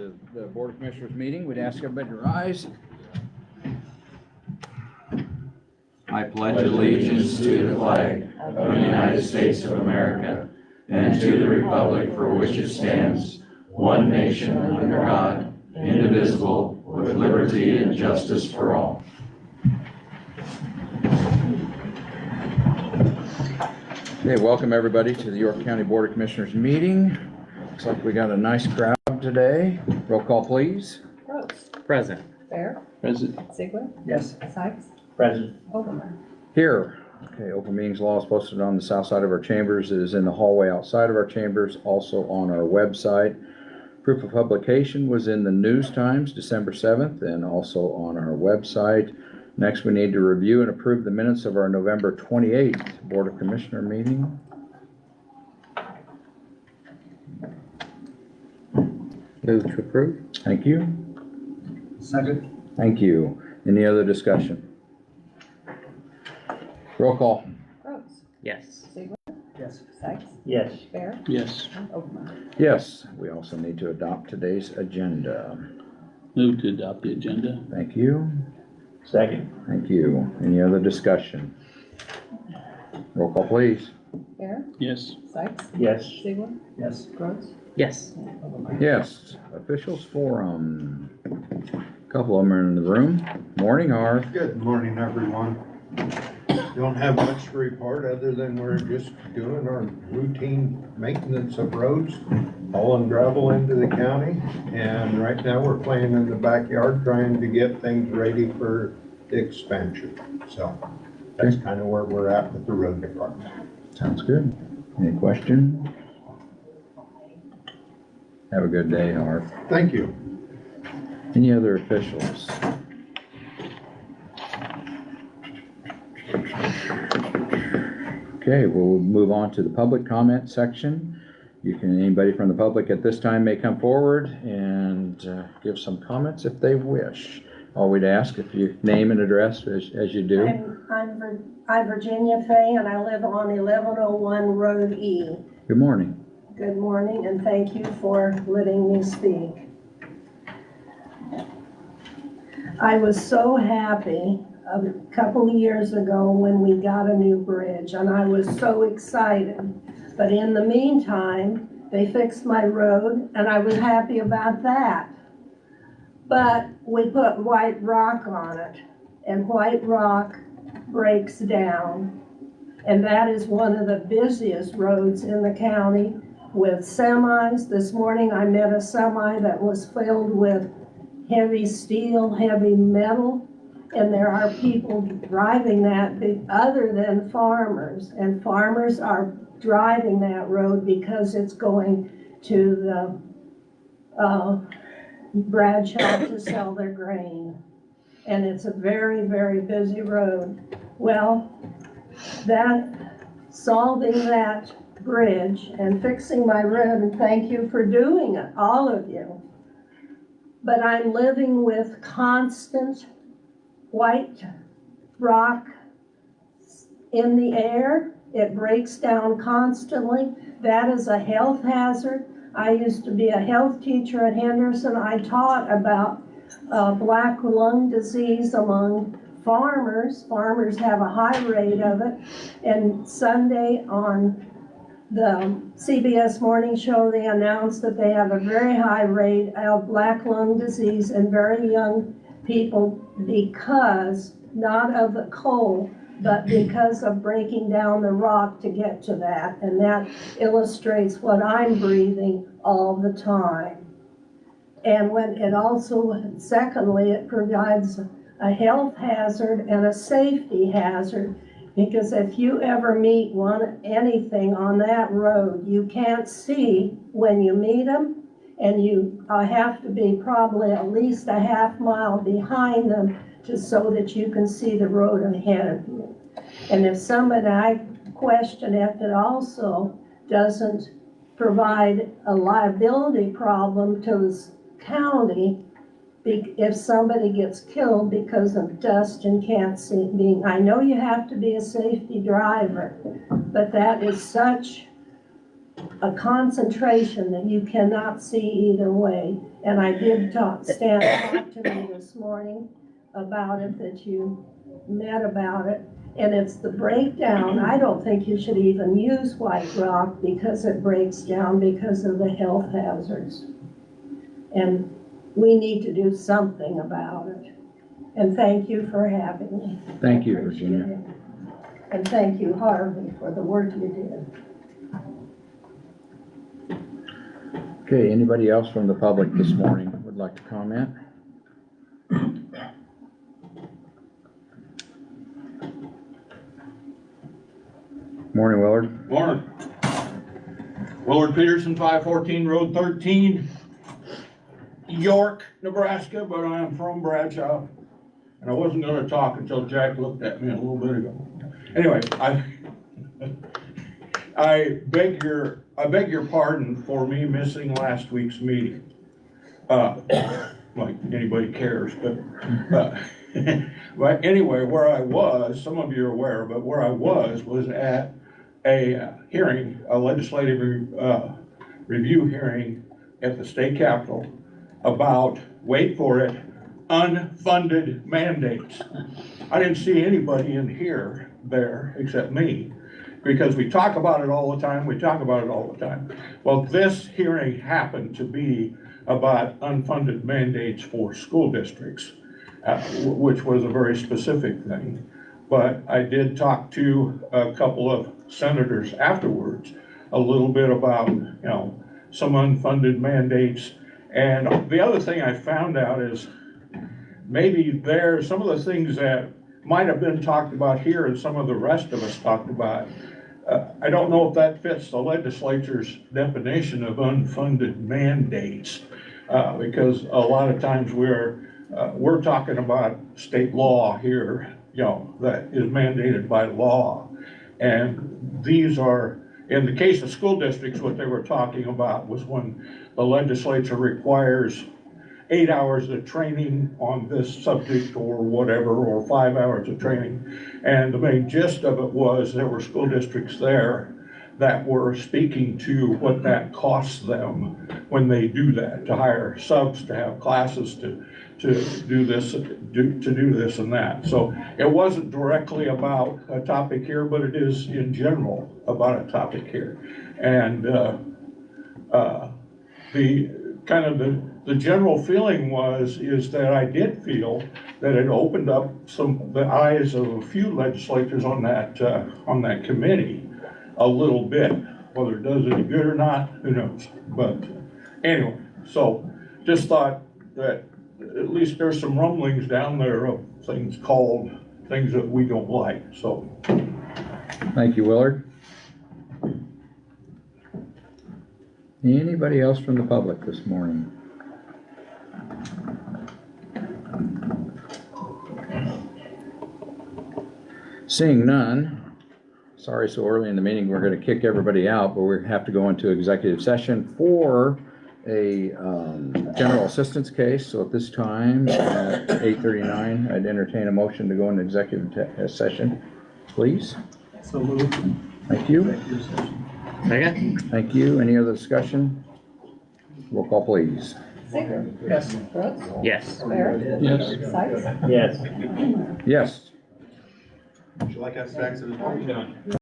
to the Board of Commissioners meeting. We'd ask everybody to rise. I pledge allegiance to the flag of the United States of America and to the republic for which it stands, one nation under God, indivisible, with liberty and justice for all. Okay, welcome everybody to the York County Board of Commissioners meeting. Looks like we got a nice crowd today. Roll call, please. Gross. Present. Fair. Present. Ziegler. Yes. Sykes. Present. Overman. Here. Okay, open meetings law is posted on the south side of our chambers. It is in the hallway outside of our chambers, also on our website. Proof of publication was in the News Times, December 7th, and also on our website. Next, we need to review and approve the minutes of our November 28th Board of Commissioner meeting. Move to approve. Thank you. Second. Thank you. Any other discussion? Roll call. Gross. Yes. Ziegler. Yes. Sykes. Yes. Fair. Yes. Overman. Yes, we also need to adopt today's agenda. Move to adopt the agenda. Thank you. Second. Thank you. Any other discussion? Roll call, please. Fair. Yes. Sykes. Yes. Ziegler. Yes. Gross. Yes. Overman. Yes, officials forum. A couple of them are in the room. Morning, Harv. Good morning, everyone. Don't have much to report other than we're just doing our routine maintenance of roads, hauling gravel into the county, and right now we're playing in the backyard trying to get things ready for the expansion. So that's kind of where we're at with the road department. Sounds good. Any question? Have a good day, Harv. Thank you. Any other officials? Okay, we'll move on to the public comment section. Anybody from the public at this time may come forward and give some comments if they wish. All we'd ask if you name and address as you do. I'm Virginia Fay, and I live on 1101 Road E. Good morning. Good morning, and thank you for letting me speak. I was so happy a couple of years ago when we got a new bridge, and I was so excited. But in the meantime, they fixed my road, and I was happy about that. But we put white rock on it, and white rock breaks down. And that is one of the busiest roads in the county with semis. This morning I met a semi that was filled with heavy steel, heavy metal, and there are people driving that other than farmers. And farmers are driving that road because it's going to the Bradshaw to sell their grain. And it's a very, very busy road. Well, solving that bridge and fixing my road, and thank you for doing it, all of you. But I'm living with constant white rock in the air. It breaks down constantly. That is a health hazard. I used to be a health teacher at Henderson. I taught about black lung disease among farmers. Farmers have a high rate of it. And Sunday on the CBS Morning Show, they announced that they have a very high rate of black lung disease in very young people because, not of the coal, but because of breaking down the rock to get to that. And that illustrates what I'm breathing all the time. And when it also, secondly, it provides a health hazard and a safety hazard, because if you ever meet anything on that road, you can't see when you meet them, and you have to be probably at least a half mile behind them so that you can see the road ahead of you. And I question if it also doesn't provide a liability problem to the county if somebody gets killed because of dust and can't see. I know you have to be a safety driver, but that is such a concentration that you cannot see either way. And I did Stan talked to me this morning about it, that you met about it. And it's the breakdown. I don't think you should even use white rock because it breaks down because of the health hazards. And we need to do something about it. And thank you for having me. Thank you, I appreciate Virginia. it. And thank you, Harvey, for the work you did. Okay, anybody else from the public this morning would like to comment? Morning, Willard. Morning. Willard Peterson, 514 Road 13, York, Nebraska, but I am from Bradshaw. And I wasn't gonna talk until Jack looked at me a little bit ago. Anyway, I beg your pardon for me missing last week's meeting. Like anybody cares, but but anyway, where I was, some of you are aware, but where I was at a hearing, a legislative review hearing at the state capitol about, wait for it, unfunded mandates. I didn't see anybody in here there except me, because we talk about it all the time, Well, this hearing happened to be about unfunded mandates for school districts, which was a very specific thing. But I did talk to a couple of senators afterwards, a little bit about, some unfunded mandates. And the other thing I found out is maybe some of the things that might have been talked about here and some of the rest of us talked about, I don't know if that fits the legislature's definition of unfunded mandates, because a lot of times we're talking about state law here, that is mandated by law. And these are, in the case of school districts, what they were talking about was when the legislature requires 8 hours of training on this subject or whatever, or 5 hours of training. And the main gist of it was there were school districts there that were speaking to what that costs them when they do that, to hire subs, to have classes, to do this and that. So it wasn't directly about a topic here, but it is in general about a topic here. And the general feeling is that I did feel that it opened up the eyes of a few legislators on that committee a little bit. Whether it does any good or not, who knows? But anyway, so just thought that at least there's some rumblings down there of things that we don't like, so. Thank you, Willard. Anybody else from the public this morning? Seeing none, sorry so early in the meeting, we're gonna kick everybody out, but we have to go into executive session for a general assistance case. So at this time, at 8:39, I'd entertain a motion to go into executive session, please. So moved. Thank you. Executive session. Second? Thank you. Any other discussion? Roll call, please. Ziegler. Yes. Brooks. Yes. Barrett. Yes. Sykes. Yes. Yes. Would you like us to exit?